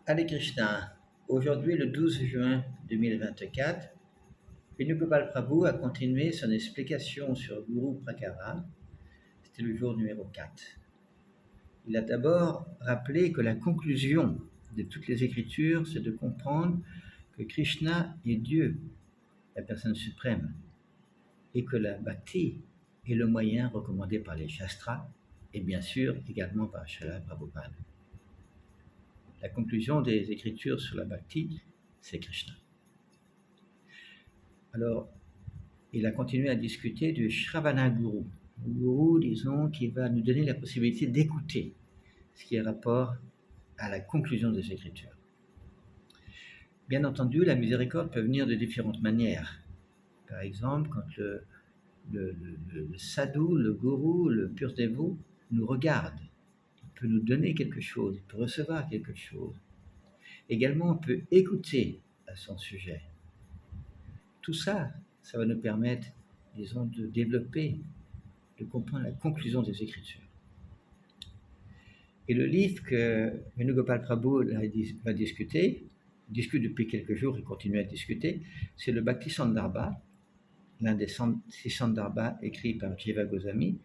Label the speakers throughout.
Speaker 1: Hare Krishna, aujourd'hui le 12 juin 2024, Venugopal Prabhu a continué son explication sur Guru Prakara. C'était le jour numéro 4. Il a d'abord rappelé que la conclusion de toutes les écritures, c'est de comprendre que Krishna est Dieu, la personne suprême, et que la bhakti est le moyen recommandé par les shastras et bien sûr également par Srila Prabhupada. La conclusion des écritures sur la bhakti, c'est Krishna. Alors, il a continué à discuter du Shravana Guru. Le Guru, disons, qui va nous donner la possibilité d'écouter ce qui est rapport à la conclusion des Écritures. Bien entendu, la miséricorde peut venir de différentes manières. Par exemple, quand le sadhu, le gourou, le pur dévot nous regarde, il peut nous donner quelque chose, il peut recevoir quelque chose. Également, on peut écouter à son sujet. Tout ça, ça va nous permettre, disons, de développer, de comprendre la conclusion des Écritures. Et le livre que Venugopal Prabhu va discuter, discute depuis quelques jours et continue à discuter, c'est le Bhakti Sandarbha, l'un des 6 Sandarbhas écrits par Jiva Goswami.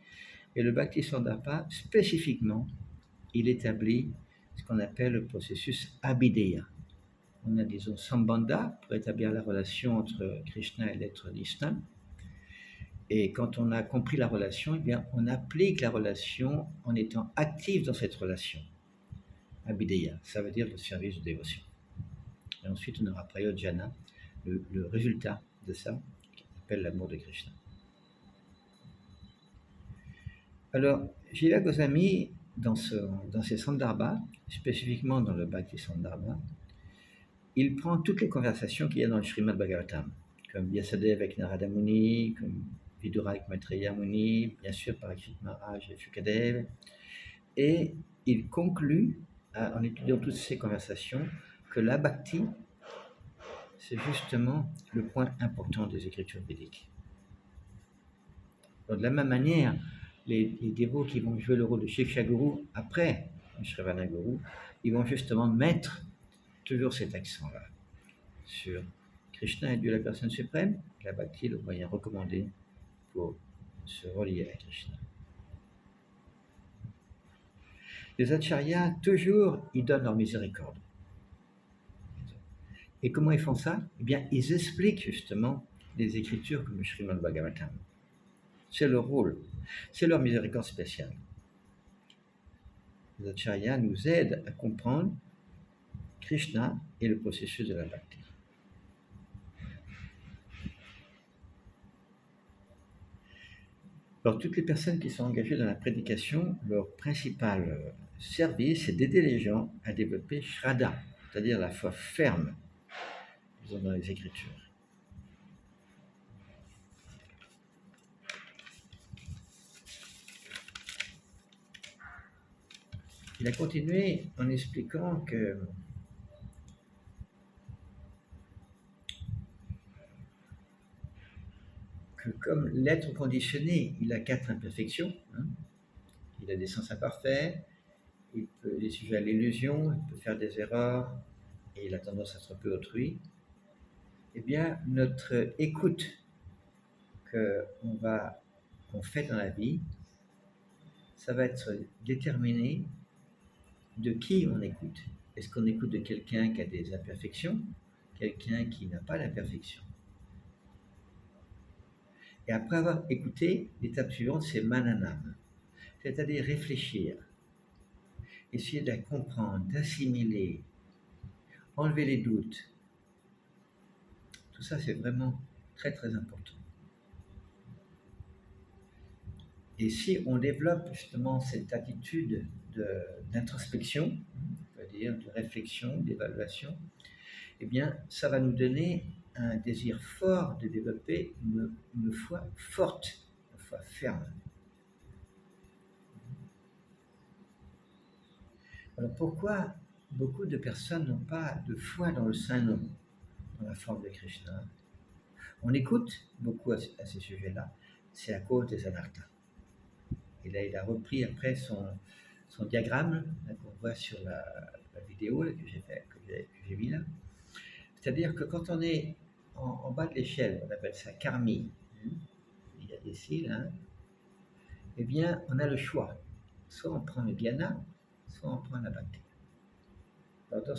Speaker 1: Et le Bhakti Sandarbha, spécifiquement, il établit ce qu'on appelle le processus Abhideya. On a, disons, Sambandha pour établir la relation entre Krishna et l'être distinct. Et quand on a compris la relation, eh bien, on applique la relation en étant actif dans cette relation. Abhideya, ça veut dire le service de dévotion. Et ensuite, on aura Prayojana, le résultat de ça, qui s'appelle l'amour de Krishna. Alors, Jiva Goswami, dans ses Sandarbhas, spécifiquement dans le Bhakti Sandarbha, il prend toutes les conversations qu'il y a dans le Srimad Bhagavatam, comme Vyasadeva avec Narada Muni, comme Vidura avec Maitreya Muni, bien sûr Parikshit Maharaj et Shukadev, et il conclut, en étudiant toutes ces conversations, que la bhakti, c'est justement le point important des écritures védiques. Donc, de la même manière, les dévots qui vont jouer le rôle de Shiksha Guru après le Shravana Guru, ils vont justement mettre toujours cet accent-là sur Krishna est Dieu la personne suprême, la bhakti le moyen recommandé pour se relier à Krishna. Les acharyas, toujours, ils donnent leur miséricorde. Et comment ils font ça? Eh bien, ils expliquent justement les écritures comme le Srimad Bhagavatam. C'est leur rôle, c'est leur miséricorde spéciale. Les acharyas nous aident à comprendre Krishna et le processus de la bhakti. Alors, toutes les personnes qui sont engagées dans la prédication, leur principal service, c'est d'aider les gens à développer Shraddha, c'est-à-dire la foi ferme, disons, dans les Écritures. Il a continué en expliquant que comme l'être conditionné, il a 4 imperfections. Il a des sens imparfaits, il est sujet à l'illusion, il peut faire des erreurs et il a tendance à tromper autrui. Eh bien, notre écoute qu'on fait dans la vie, ça va être déterminé de qui on écoute. Est-ce qu'on écoute de quelqu'un qui a des imperfections, quelqu'un qui n'a pas d'imperfection? Et après avoir écouté, l'étape suivante, c'est mananam, c'est-à-dire réfléchir, essayer de la comprendre, d'assimiler, enlever les doutes. Tout ça, c'est vraiment très, très important. Et si on développe justement cette attitude d'introspection, on peut dire de réflexion, d'évaluation, eh bien, ça va nous donner un désir fort de développer une foi forte, une foi ferme. Alors pourquoi beaucoup de personnes n'ont pas de foi dans le Saint-Nom, dans la forme de Krishna? On écoute beaucoup à ces sujets-là, c'est à cause des anarthas. Et là, il a repris après son diagramme qu'on voit sur la vidéo là, que j'ai fait, que j'ai mis là. C'est-à-dire que quand on est en bas de l'échelle, on appelle ça karmi, il y a ici, là, eh bien, on a le choix. Soit on prend le dhyana, soit on prend la bhakti. Alors dans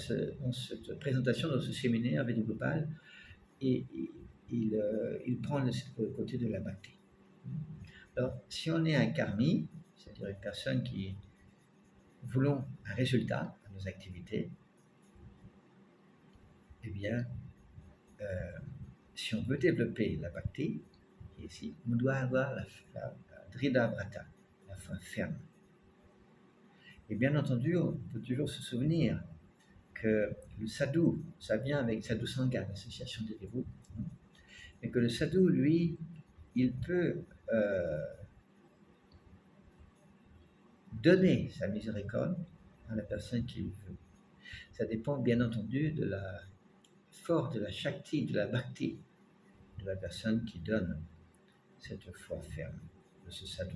Speaker 1: cette présentation, dans ce séminaire, Venugopal, il prend le côté de la bhakti. Alors, si on est un karmi, c'est-à-dire une personne qui voulons un résultat à nos activités, eh bien, si on veut développer la bhakti, ici, on doit avoir la drida vrata, la foi ferme. Et bien entendu, on peut toujours se souvenir que le sadhu, ça vient avec sadhu sangha, l'association des dévots, et que le sadhu, lui, il peut donner sa miséricorde à la personne qu'il veut. Ça dépend bien entendu de la force, de la shakti, de la bhakti de la personne qui donne cette foi ferme, de ce sadhu.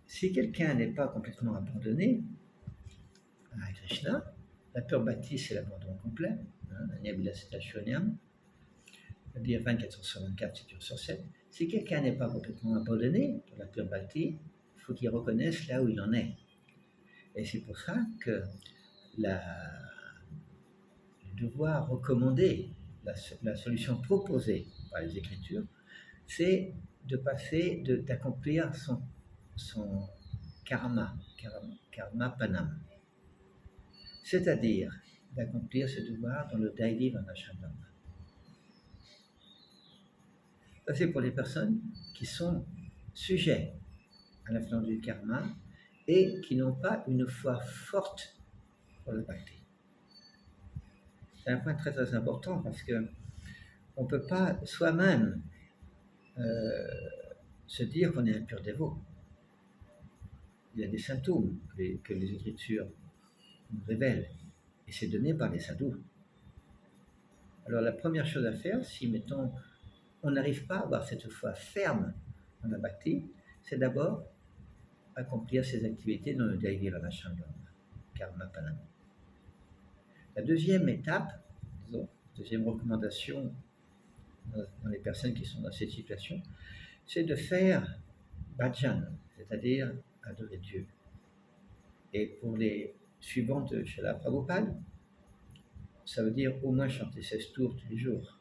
Speaker 1: Si quelqu'un n'est pas complètement abandonné à Krishna, la pure bhakti, c'est l'abandon complet, Niyabhilasita Shunyam, c'est-à-dire 24 sur 24, 7 jours sur 7. Si quelqu'un n'est pas complètement abandonné pour la pure bhakti, il faut qu'il reconnaisse là où il en est. Et c'est pour ça que le devoir recommandé, la solution proposée par les Écritures, c'est de passer, d'accomplir son karma panam. C'est-à-dire d'accomplir ce devoir dans le Daivi Varnashram. Ça, c'est pour les personnes qui sont sujets à l'influence du karma et qui n'ont pas une foi forte pour le bhakti. C'est un point très très important parce que on ne peut pas soi-même se dire qu'on est un pur dévot. Il y a des symptômes que les Écritures nous révèlent et c'est donné par les sadhus. Alors la première chose à faire, si mettons on n'arrive pas à avoir cette foi ferme dans la bhakti, c'est d'abord accomplir ses activités dans le Daivi Varnashram, karma panam. La deuxième étape, deuxième recommandation dans les personnes qui sont dans cette situation, c'est de faire bhajan, c'est-à-dire adorer Dieu. Et pour les suivants de Srila Prabhupada, ça veut dire au moins chanter 16 tours tous les jours.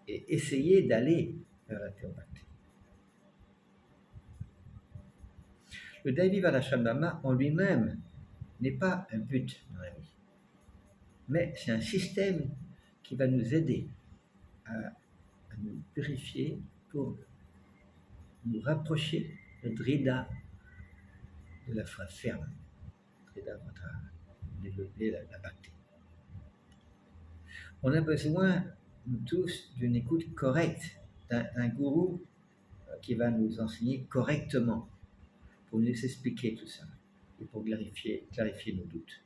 Speaker 1: Et essayer d'aller vers la pure bhakti. Le Daivi Varnashram en lui-même n'est pas un but dans la vie, mais c'est un système qui va nous aider à nous purifier pour nous rapprocher de Drida, de la foi ferme, Drida Vrata, développer la bhakti. On a besoin, nous tous, d'une écoute correcte, d'un gourou qui va nous enseigner correctement, pour nous expliquer tout ça, et pour clarifier nos doutes.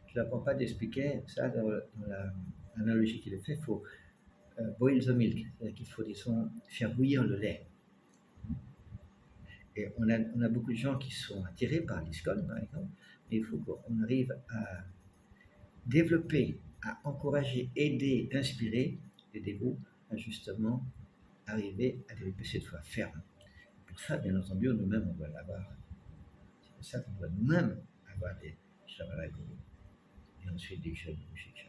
Speaker 1: Je ne prends pas d'expliquer ça dans l'analogie qu'il a fait, il faut boil the milk, c'est-à-dire qu'il faut, disons, faire bouillir le lait. Et on a beaucoup de gens qui sont attirés par l'ISKCON, par exemple, mais il faut qu'on arrive à développer, à encourager, aider, inspirer les dévots à justement arriver à développer cette foi ferme. Pour ça, bien entendu, nous-mêmes, on doit l'avoir. C'est pour ça qu'on doit nous-mêmes avoir des Shravana Guru et ensuite des Guru Shiksha.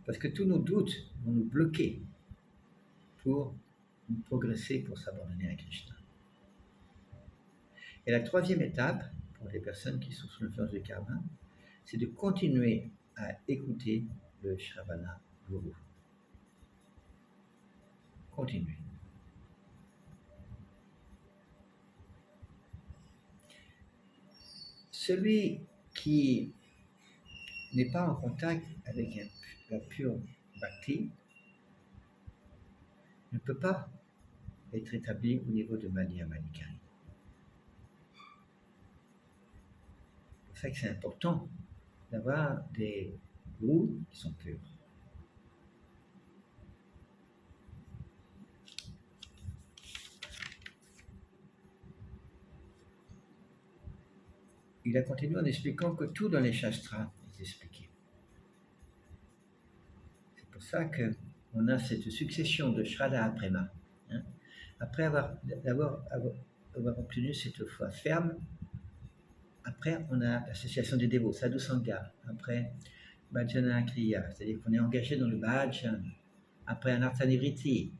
Speaker 1: Parce que tous nos doutes vont nous bloquer pour nous progresser, pour s'abandonner à Krishna. Et la troisième étape, pour les personnes qui sont sous l'influence du karma, c'est de continuer à écouter le Shravana Guru. Continuer. Celui qui n'est pas en contact avec la pure bhakti ne peut pas être établi au niveau de Madhya Madhikari. C'est pour ça que c'est important d'avoir des gourous qui sont purs. il a continué en expliquant que tout dans les Shastras est expliqué. C'est pour ça qu'on a cette succession de Shraddha à Prema. Hein. Après avoir obtenu cette foi ferme, après on a l'association des dévots, Sadhu Sangha. Après, Bhajana Kriya, c'est-à-dire qu'on est engagé dans le Bhajan. Après, Anartha-Nivritti,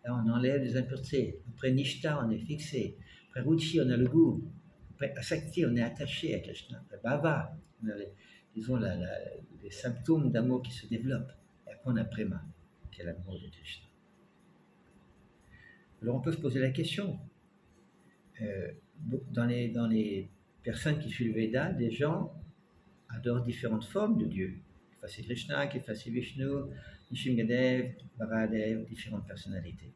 Speaker 1: là on enlève les impuretés. Après, Nishta, on est fixé. Après, Ruchi, on a le goût. Après, Asakti, on est attaché à Krishna. Après, Bhava, on a les symptômes d'amour qui se développent. Et après, on a Prema, qui est l'amour de Krishna. Alors, on peut se poser la question. Dans les personnes qui suivent le Veda, des gens adorent différentes formes de Dieu. Qu'il fasse Krishna, qu'il fasse Vishnu, Nishingadev, Varadev, différentes personnalités.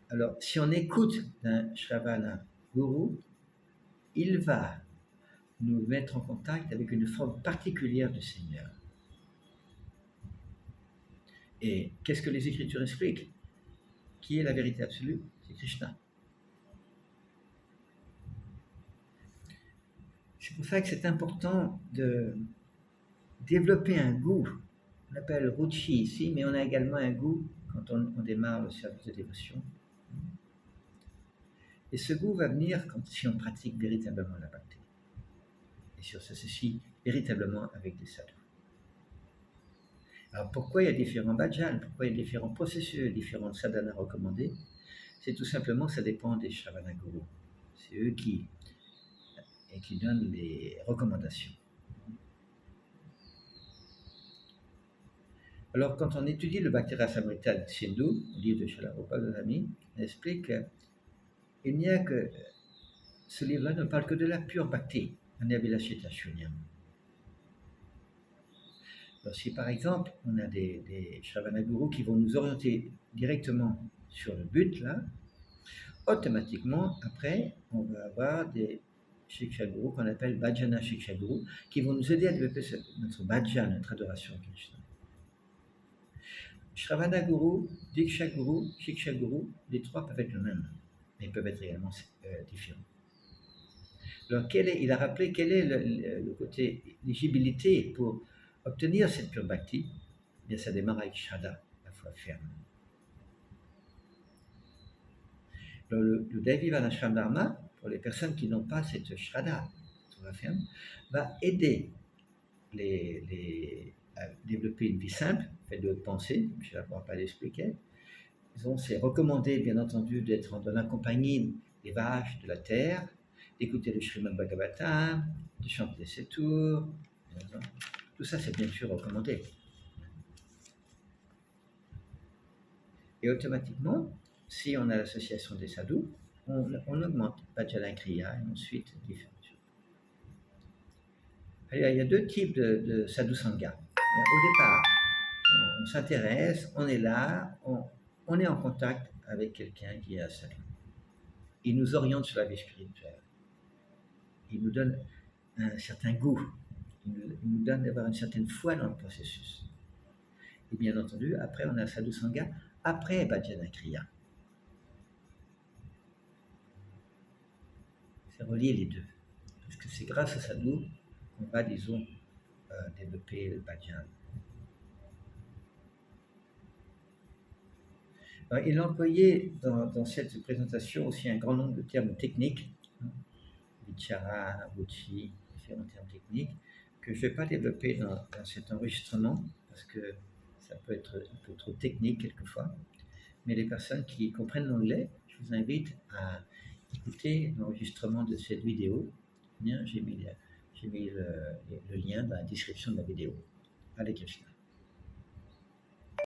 Speaker 1: Alors, si on écoute d'un Shravana Guru, il va nous mettre en contact avec une forme particulière du Seigneur. Et qu'est-ce que les Écritures expliquent? Qui est la vérité absolue? C'est Krishna. C'est pour ça que c'est important de développer un goût. On appelle Ruchi ici, mais on a également un goût quand on démarre le service de dévotion. Et ce goût va venir si on pratique véritablement la bhakti. Et sur ceci, véritablement avec des sadhus. Alors pourquoi il y a différents bhajans, pourquoi il y a différents processus, différents sadhanas recommandés? C'est tout simplement, ça dépend des Shravana Gurus. C'est eux qui donnent les recommandations. Alors, quand on étudie le Bhakti Rasamrita Sindhu, le livre de Srila Prabhupada Goswami, il explique qu'il n'y a que. Ce livre-là ne parle que de la pure Bhakti, Anyavilashita Shunyam. Alors, si par exemple, on a des Shravana Gurus qui vont nous orienter directement sur le but, là, automatiquement, après, on va avoir des Shiksha Gurus qu'on appelle Bhajana Shiksha Gurus qui vont nous aider à développer notre Bhajan, notre adoration à Krishna. Shravana Guru, Diksha Guru, Shiksha Guru, les trois peuvent être le même, mais peuvent être également différents. Alors, il a rappelé quel est le côté éligibilité pour obtenir cette pure bhakti. Eh bien, ça démarre avec Shraddha, la foi ferme. Alors, le Devi Varnashram Dharma, pour les personnes qui n'ont pas cette Shraddha, cette foi ferme, va aider à développer une vie simple, faite de haute pensée, je ne vais pas l'expliquer. C'est recommandé, bien entendu, d'être dans la compagnie des vaches, de la terre, d'écouter le Srimad Bhagavatam, de chanter ses tours. Tout ça, c'est bien sûr recommandé. Et automatiquement, si on a l'association des sadhus, on augmente Bhajana Kriya et ensuite différentes choses. Il y a deux types de sadhu sangha. Au départ, on s'intéresse, on est là, on est en contact avec quelqu'un qui est un sadhu. Il nous oriente sur la vie spirituelle. Il nous donne un certain goût. Il nous donne d'avoir une certaine foi dans le processus. Et bien entendu, après, on a sadhu sangha, après Bhajana Kriya. C'est relier les deux. Parce que c'est grâce à sadhu qu'on va, disons, développer le bhajan. Alors, il a employé dans cette présentation aussi un grand nombre de termes techniques, vichara, ruchi, différents termes techniques, que je ne vais pas développer dans cet enregistrement, parce que ça peut être un peu trop technique quelquefois. Mais les personnes qui comprennent l'anglais, je vous invite à écouter l'enregistrement de cette vidéo. J'ai mis le lien dans la description de la vidéo. Hare Krishna.